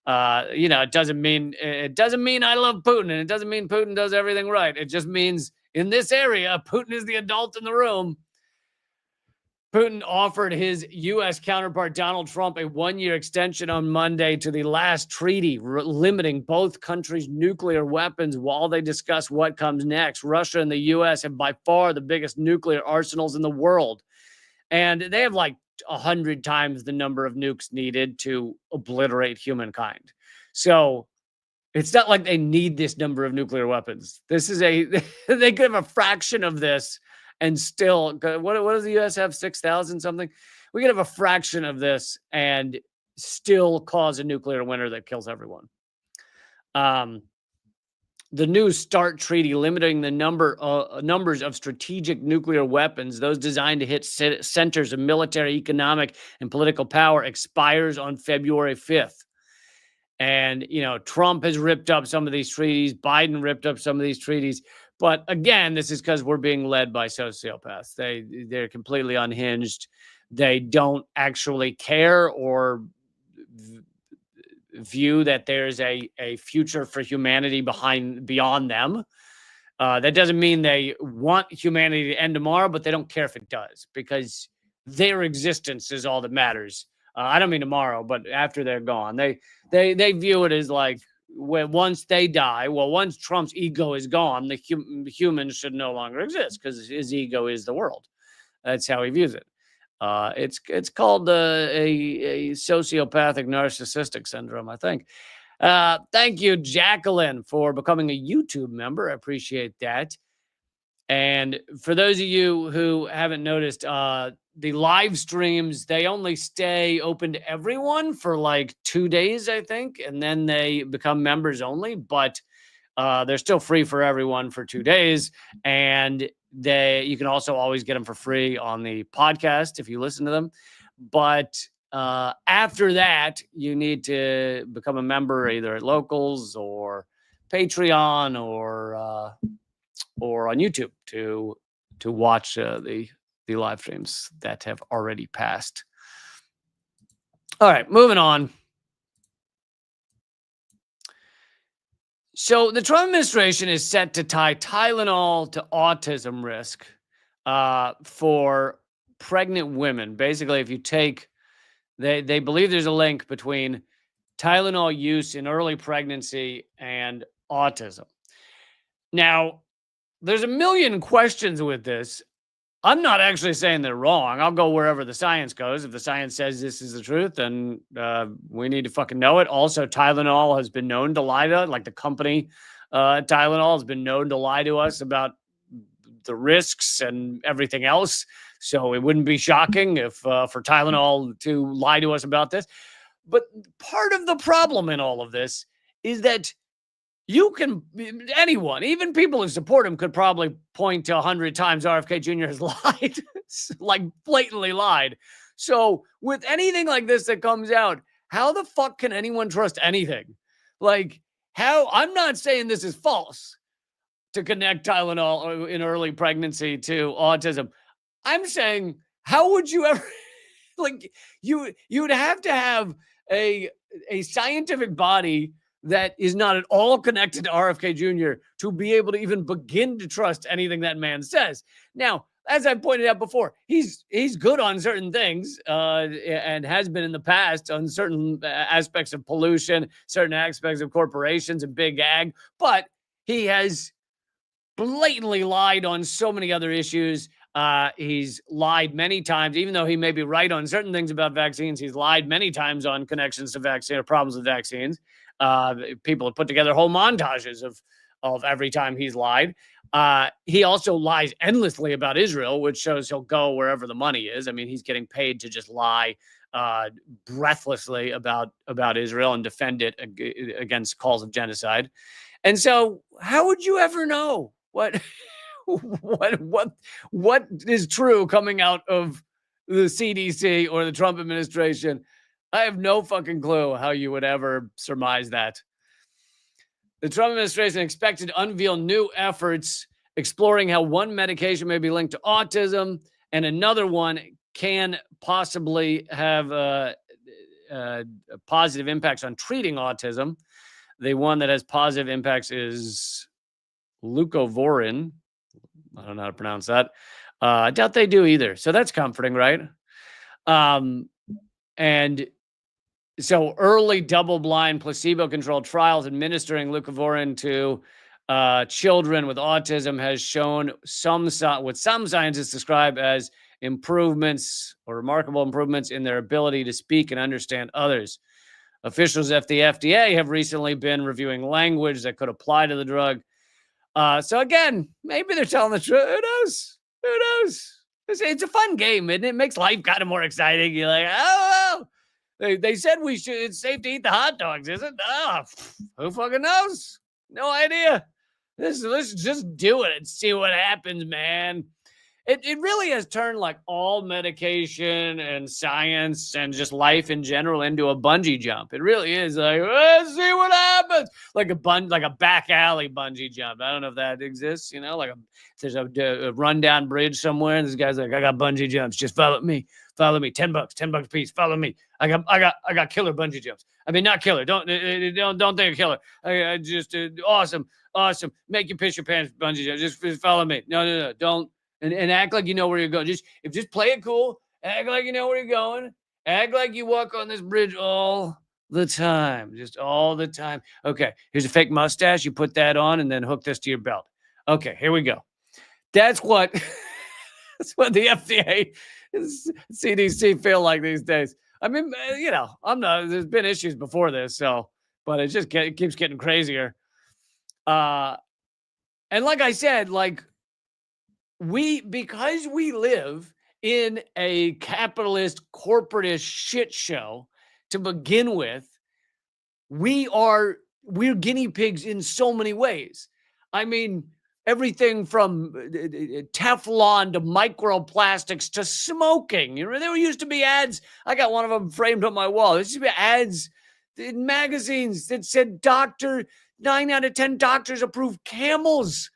It doesn't mean I love Putin, and it doesn't mean Putin does everything right. It just means in this area, Putin is the adult in the room. Putin offered his U.S. counterpart, Donald Trump, a 1-year extension on Monday to the last treaty limiting both countries' nuclear weapons while they discuss what comes next. Russia and the U.S. have by far the biggest nuclear arsenals in the world. And they have like 100 times the number of nukes needed to obliterate humankind. So it's not like they need this number of nuclear weapons. They could have a fraction of this. And still, what does the U.S. have? 6,000 something? We could have a fraction of this and still cause a nuclear winter that kills everyone. The new START treaty limiting the numbers of strategic nuclear weapons, those designed to hit centers of military, economic, and political power, expires on February 5th. And, Trump has ripped up some of these treaties. Biden ripped up some of these treaties. But again, this is because we're being led by sociopaths. They're completely unhinged. They don't actually care or view that there's a future for humanity beyond them. That doesn't mean they want humanity to end tomorrow, but they don't care if it does because their existence is all that matters. I don't mean tomorrow, but after they're gone, they view it as like, once they die, once Trump's ego is gone, the humans should no longer exist because his ego is the world. That's how he views it. It's called a sociopathic narcissistic syndrome, I think. Thank you, Jacqueline, for becoming a YouTube member. I appreciate that. And for those of you who haven't noticed, live streams, they only stay open to everyone for like 2 days, I think, and then they become members only. But they're still free for everyone for 2 days, and you can also always get them for free on the podcast if you listen to them. But after that, you need to become a member either at Locals or Patreon or on YouTube to watch the live streams that have already passed. All right, moving on. So the Trump administration is set to tie Tylenol to autism risk for pregnant women. Basically, if you take, they believe there's a link between Tylenol use in early pregnancy and autism. Now, there's a million questions with this. I'm not actually saying they're wrong. I'll go wherever the science goes. If the science says this is the truth, then we need to fucking know it. Also, Tylenol has been known to lie to us. Like the company Tylenol has been known to lie to us about the risks and everything else. So it wouldn't be shocking if for Tylenol to lie to us about this. But part of the problem in all of this is that anyone, even people who support him, could probably point to 100 times RFK Jr. has lied, like blatantly lied. So with anything like this that comes out, how the fuck can anyone trust anything? Like, I'm not saying this is false to connect Tylenol in early pregnancy to autism. I'm saying, how would you ever, like, you would have to have a scientific body that is not at all connected to RFK Jr. to be able to even begin to trust anything that man says. Now, as I pointed out before, he's good on certain things and has been in the past on certain aspects of pollution, certain aspects of corporations and big ag, but he has blatantly lied on so many other issues. He's lied many times, even though he may be right on certain things about vaccines. He's lied many times on connections to vaccine or problems with vaccines. People have put together whole montages of every time he's lied. He also lies endlessly about Israel, which shows he'll go wherever the money is. I mean, he's getting paid to just lie breathlessly about Israel and defend it against calls of genocide. And so how would you ever know what is true coming out of the CDC or the Trump administration? I have no fucking clue how you would ever surmise that. The Trump administration expected to unveil new efforts exploring how one medication may be linked to autism and another one can possibly have positive impacts on treating autism. The one that has positive impacts is leucovorin. I don't know how to pronounce that. I doubt they do either. So that's comforting, right? And so early double-blind placebo-controlled trials administering leucovorin to children with autism has shown what some scientists describe as improvements or remarkable improvements in their ability to speak and understand others. Officials at the FDA have recently been reviewing language that could apply to the drug. So again, maybe they're telling the truth. Who knows? Who knows? It's a fun game, isn't it? It makes life kind of more exciting. You're like, oh, they said it's safe to eat the hot dogs, is it? Oh, who fucking knows? No idea. Let's just do it and see what happens, man. It really has turned like all medication and science and just life in general into a bungee jump. It really is like, let's see what happens. Like a back alley bungee jump. I don't know if that exists, like there's a rundown bridge somewhere and this guy's like, I got bungee jumps. Just follow me. Follow me. $10 a piece. Follow me. I got killer bungee jumps. I mean, not killer. Don't think of killer. I just awesome. Make you piss your pants bungee jump. Just follow me. No. Don't. And act like you know where you're going. Just play it cool. Act like you know where you're going. Act like you walk on this bridge all the time. Just all the time. Okay, here's a fake mustache. You put that on and then hook this to your belt. Okay, here we go. That's what the FDA and CDC feel like these days. I mean, there's been issues before this, but it just keeps getting crazier. And like I said, because we live in a capitalist, corporatist shit show to begin with. We're guinea pigs in so many ways. I mean, everything from Teflon to microplastics to smoking. You know, there used to be ads. I got one of them framed on my wall. There used to be ads in magazines that said 9 out of 10 doctors approve Camels.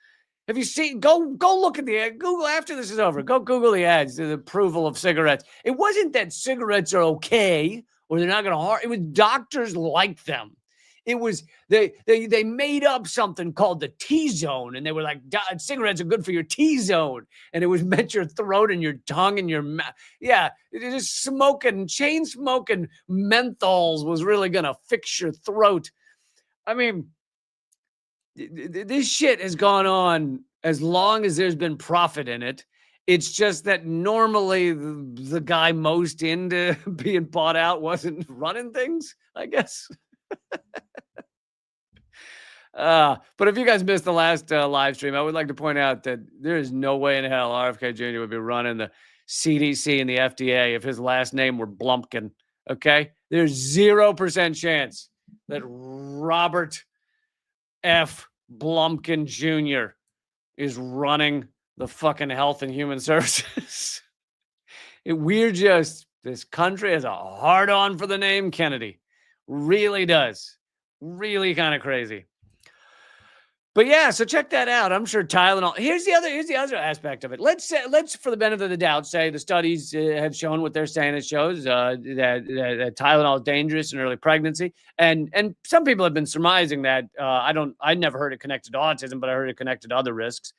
Have you seen? Go look at the ad. Google after this is over. Go Google the ads, the approval of cigarettes. It wasn't that cigarettes are okay or they're not going to harm. It was doctors like them. It was they made up something called the T-zone, and they were like, cigarettes are good for your T-zone, and it was meant your throat and your tongue and your mouth. Yeah, it is smoking, chain smoking menthols was really gonna fix your throat. I mean, this shit has gone on as long as there's been profit in it. It's just that normally the guy most into being bought out wasn't running things, I guess. But if you guys missed the last live stream, I would like to point out that there is no way in hell RFK Jr. would be running the CDC and the FDA if his last name were Blumpkin. Okay? There's 0% chance that Robert F. Blumpkin Jr. is running the fucking Health and Human Services. This country has a hard on for the name Kennedy. Really does. Really kind of crazy. But yeah, so check that out. I'm sure Tylenol. Here's the other aspect of it. Let's for the benefit of the doubt say the studies have shown what they're saying. It shows that Tylenol is dangerous in early pregnancy, and some people have been surmising that. I never heard it connected to autism, but I heard it connected to other risks.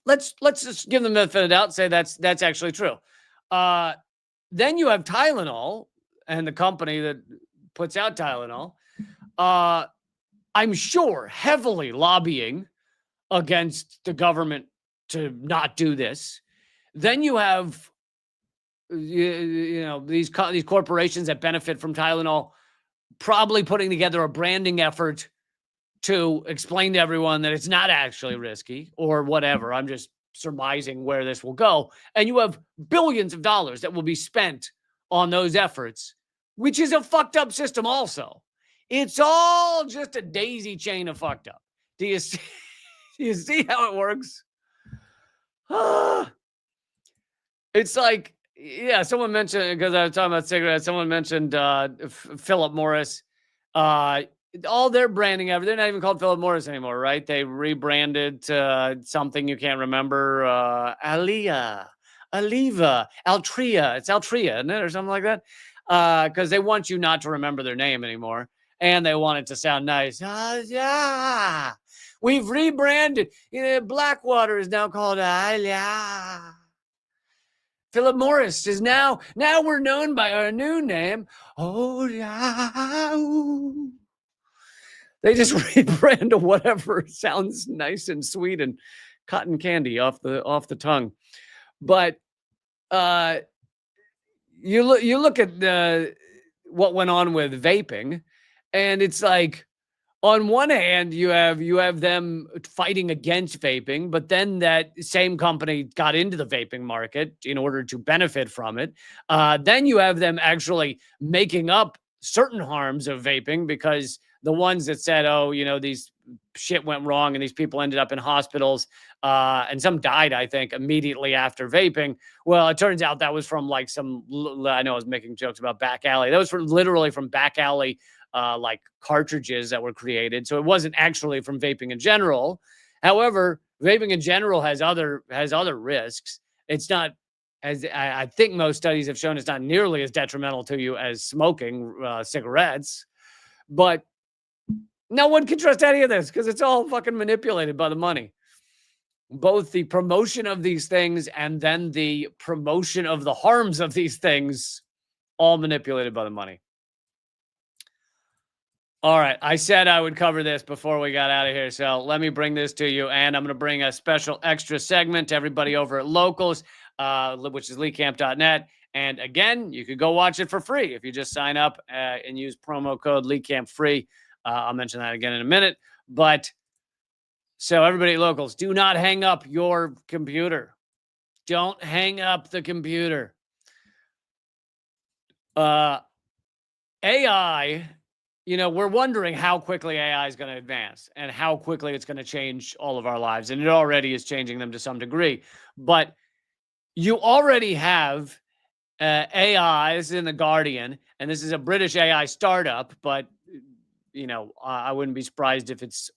Let's just give them the benefit of the doubt. Say that's actually true. Then you have Tylenol and the company that puts out Tylenol. I'm sure heavily lobbying against the government to not do this. Then you have, these corporations that benefit from Tylenol probably putting together a branding effort to explain to everyone that it's not actually risky or whatever. I'm just surmising where this will go. And you have billions of dollars that will be spent on those efforts, which is a fucked up system also. It's all just a daisy chain of fucked up. Do you see how it works? It's like, yeah, someone mentioned, because I was talking about cigarettes, someone mentioned Philip Morris. All their branding ever, they're not even called Philip Morris anymore, right? They rebranded something you can't remember. Aliva, Altria. It's Altria, isn't it? Or something like that. Because they want you not to remember their name anymore. And they want it to sound nice. Yeah. We've rebranded. Blackwater is now called Alia. Philip Morris is now we're known by our new name. Oh, yeah. They just rebrand to whatever sounds nice and sweet and cotton candy off the tongue. But you look at what went on with vaping. And it's like, on one hand, you have them fighting against vaping, but then that same company got into the vaping market in order to benefit from it. Then you have them actually making up certain harms of vaping, because the ones that said, oh, these shit went wrong and these people ended up in hospitals and some died, I think, immediately after vaping. Well, it turns out that was from like I know I was making jokes about back alley. That was literally from back alley like cartridges that were created. So it wasn't actually from vaping in general. However, vaping in general has other risks. It's not, as I think most studies have shown, it's not nearly as detrimental to you as smoking cigarettes. But no one can trust any of this because it's all fucking manipulated by the money. Both the promotion of these things and then the promotion of the harms of these things, all manipulated by the money. All right. I said I would cover this before we got out of here. So let me bring this to you. And I'm going to bring a special extra segment to everybody over at Locals, which is leecamp.net. And again, you could go watch it for free if you just sign up and use promo code LeeCampFree. I'll mention that again in a minute. But so everybody at Locals, do not hang up your computer. Don't hang up the computer. AI, we're wondering how quickly AI is going to advance and how quickly it's going to change all of our lives. And it already is changing them to some degree. But you already have AIs in The Guardian, and this is a British AI startup, but, I wouldn't be surprised if it's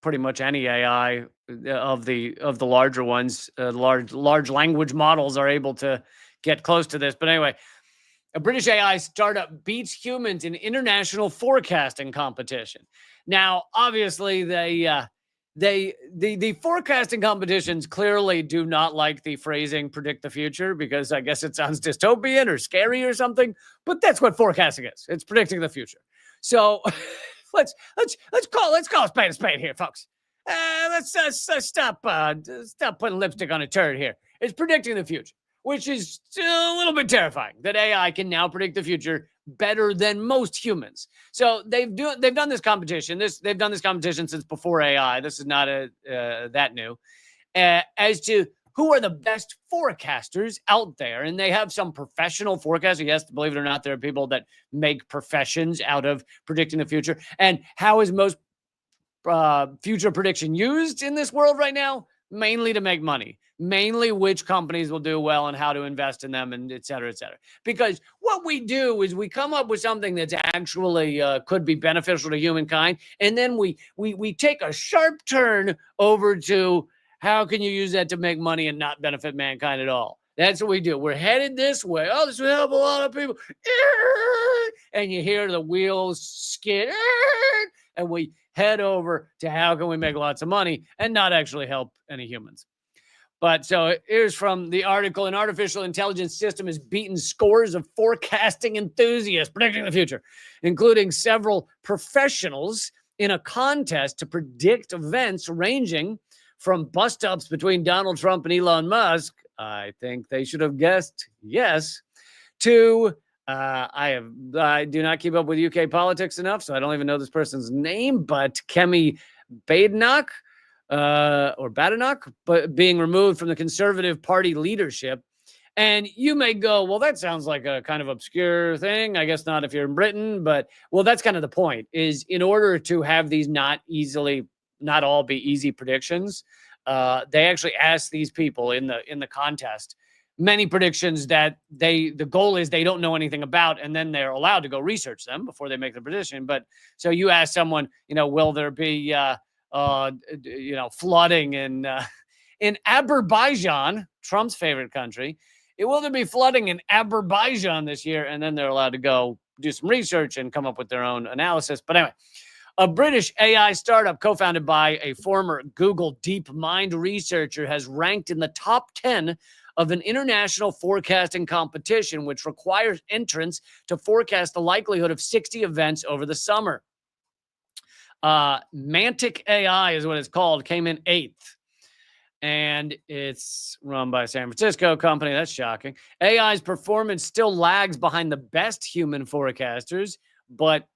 pretty much any AI of the larger ones. Large language models are able to get close to this. But anyway, a British AI startup beats humans in international forecasting competition. Now, obviously, the forecasting competitions clearly do not like the phrasing "predict the future" because I guess it sounds dystopian or scary or something. But that's what forecasting is. It's predicting the future. So let's call a spade here, folks. Let's stop putting lipstick on a turd here. It's predicting the future, which is a little bit terrifying that AI can now predict the future better than most humans. So they've done this competition. They've done this competition since before AI. This is not that new. As to who are the best forecasters out there, and they have some professional forecasters. Yes, believe it or not, there are people that make professions out of predicting the future. And how is most future prediction used in this world right now? Mainly to make money, mainly which companies will do well and how to invest in them, and et cetera, et cetera. Because what we do is we come up with something that's actually could be beneficial to humankind, and then we take a sharp turn over to how can you use that to make money and not benefit mankind at all. That's what we do. We're headed this way. Oh, this will help a lot of people. And you hear the wheels skid, and we head over to how can we make lots of money and not actually help any humans. But so here's from the article: an artificial intelligence system has beaten scores of forecasting enthusiasts predicting the future, including several professionals, in a contest to predict events ranging from bust-ups between Donald Trump and Elon Musk. I think they should have guessed yes, to I do not keep up with UK politics enough, so I don't even know this person's name, but Kemi Badenoch, or Badenoch, but being removed from the Conservative Party leadership. And you may go, well, that sounds like a kind of obscure thing. I guess not if you're in Britain, but well, that's kind of the point, is in order to have these not all be easy predictions, they actually ask these people in the contest many predictions that the goal is they don't know anything about, and then they're allowed to go research them before they make the prediction. But so you ask someone, will there be flooding in Azerbaijan, Trump's favorite country? Will there be flooding in Azerbaijan this year? And then they're allowed to go do some research and come up with their own analysis. But anyway, a British AI startup co-founded by a former Google DeepMind researcher has ranked in the top 10 of an international forecasting competition, which requires entrants to forecast the likelihood of 60 events over the summer. Mantic AI is what it's called, came in 8th. And it's run by a San Francisco company. That's shocking. AI's performance still lags behind the best human forecasters, but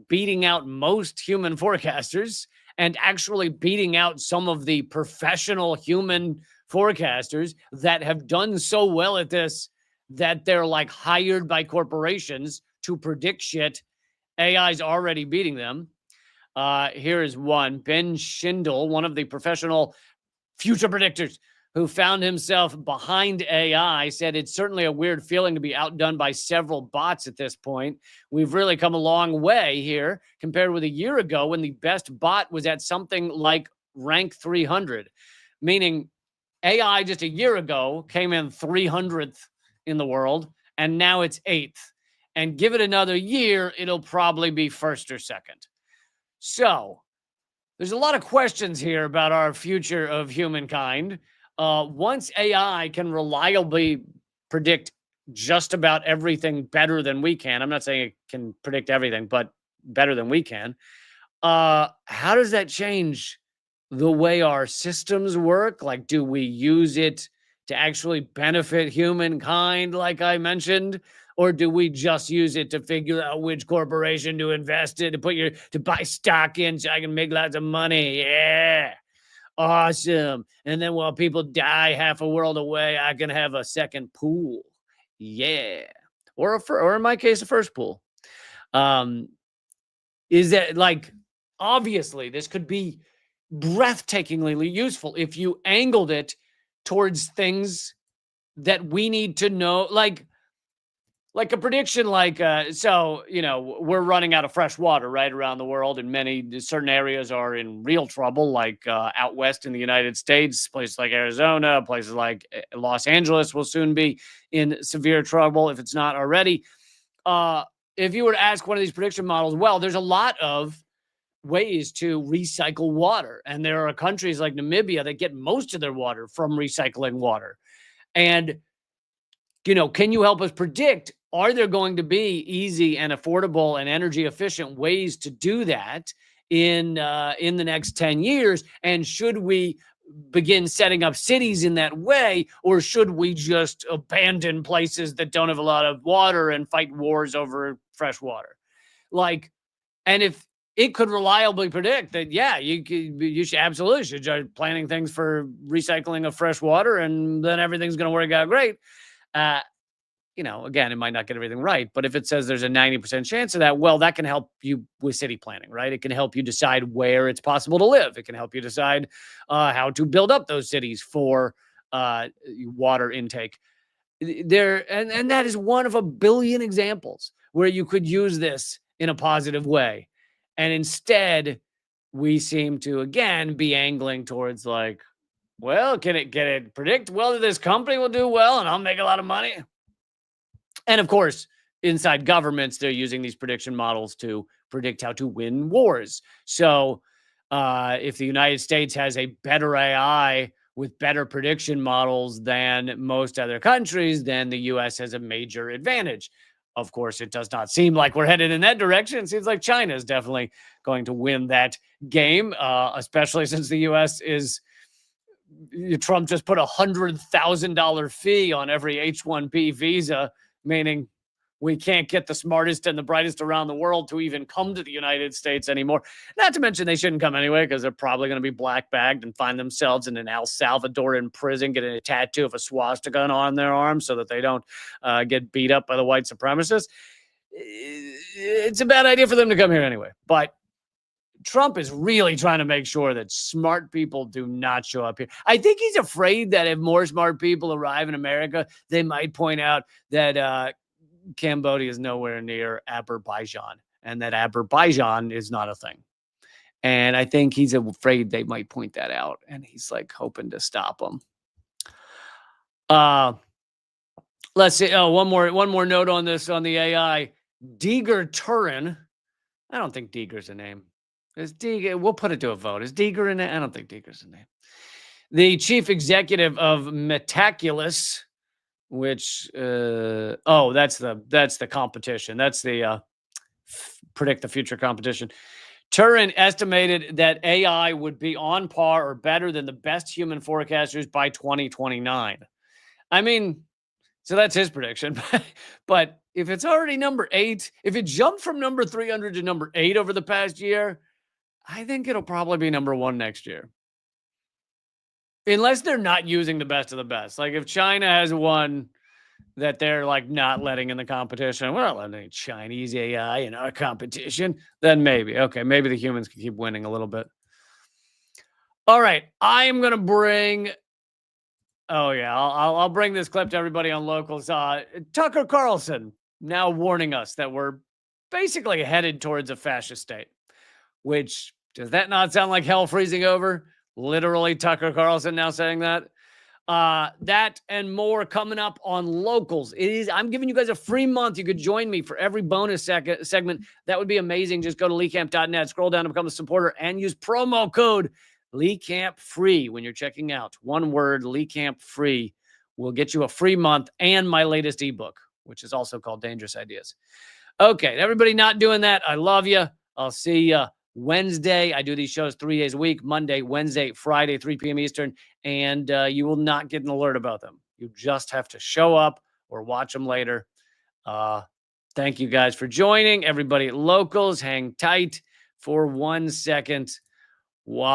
beating out most human forecasters and actually beating out some of the professional human forecasters that have done so well at this that they're like hired by corporations to predict shit. AI's already beating them. Here is one. Ben Schindel, one of the professional future predictors who found himself behind AI, said it's certainly a weird feeling to be outdone by several bots at this point. We've really come a long way here compared with a year ago when the best bot was at something like rank 300, meaning AI just a year ago came in 300th in the world, and now it's 8th. And give it another year, it'll probably be first or second. So there's a lot of questions here about our future of humankind. Once AI can reliably predict just about everything better than we can, I'm not saying it can predict everything, but better than we can, how does that change the way our systems work? Like, do we use it to actually benefit humankind, like I mentioned? Or do we just use it to figure out which corporation to invest in, to buy stock in so I can make lots of money? Yeah. Awesome. And then while people die half a world away, I can have a second pool. Yeah. Or in my case, a first pool. Is that like, obviously this could be breathtakingly useful if you angled it towards things that we need to know, like a prediction, so we're running out of fresh water right around the world, and many certain areas are in real trouble, like out west in the United States. Places like Arizona, places like Los Angeles will soon be in severe trouble if it's not already. If you were to ask one of these prediction models, well, there's a lot of ways to recycle water, and there are countries like Namibia that get most of their water from recycling water. And can you help us predict, are there going to be easy and affordable and energy efficient ways to do that in the next 10 years? And should we begin setting up cities in that way, or should we just abandon places that don't have a lot of water and fight wars over fresh water? And if it could reliably predict that, yeah, you should start planning things for recycling of fresh water, and then everything's going to work out great. Again, it might not get everything right, but if it says there's a 90% chance of that, well, that can help you with city planning, right? It can help you decide where it's possible to live. It can help you decide how to build up those cities for water intake. And that is one of a billion examples where you could use this in a positive way. And instead, we seem to, again, be angling towards well, can it predict whether this company will do well and I'll make a lot of money? And of course, inside governments, they're using these prediction models to predict how to win wars. So if the United States has a better AI with better prediction models than most other countries, then the U.S. has a major advantage. Of course, it does not seem like we're headed in that direction. It seems like China is definitely going to win that game, especially since the U.S. Trump just put $100,000 fee on every H-1B visa, meaning we can't get the smartest and the brightest around the world to even come to the United States anymore. Not to mention they shouldn't come anyway, because they're probably going to be black bagged and find themselves in an El Salvadoran prison, getting a tattoo of a swastika on their arm so that they don't get beat up by the white supremacists. It's a bad idea for them to come here anyway. But Trump is really trying to make sure that smart people do not show up here. I think he's afraid that if more smart people arrive in America, they might point out that Cambodia is nowhere near Azerbaijan, and that Azerbaijan is not a thing. And I think he's afraid they might point that out, and he's hoping to stop them. Let's see. Oh, one more note on this, on the AI. Deeger Turin. I don't think Deeger's a name. Is Deeger? We'll put it to a vote. Is Deeger in it? I don't think Deeger's a name. The chief executive of Metaculus, which that's the competition. That's the predict the future competition. Turin estimated that AI would be on par or better than the best human forecasters by 2029. I mean, so that's his prediction. But if it's already number 8, if it jumped from number 300 to number 8 over the past year, I think it'll probably be number 1 next year. Unless they're not using the best of the best. Like if China has one that they're not letting in the competition, we're not letting any Chinese AI in our competition, then maybe. Okay, maybe the humans can keep winning a little bit. All right, I am going to bring... Oh, yeah, I'll bring this clip to everybody on Locals. Tucker Carlson now warning us that we're basically headed towards a fascist state, which, does that not sound like hell freezing over? Literally, Tucker Carlson now saying that. That and more coming up on Locals. I'm giving you guys a free month. You could join me for every bonus segment. That would be amazing. Just go to leecamp.net, scroll down to become a supporter, and use promo code LeeCampFree when you're checking out. One word, LeeCampFree, will get you a free month and my latest ebook, which is also called Dangerous Ideas. Okay, everybody not doing that, I love you. I'll see you Wednesday. I do these shows 3 days a week, Monday, Wednesday, Friday, 3 p.m. Eastern, and you will not get an alert about them. You just have to show up or watch them later. Thank you guys for joining. Everybody at Locals, hang tight for 1 second while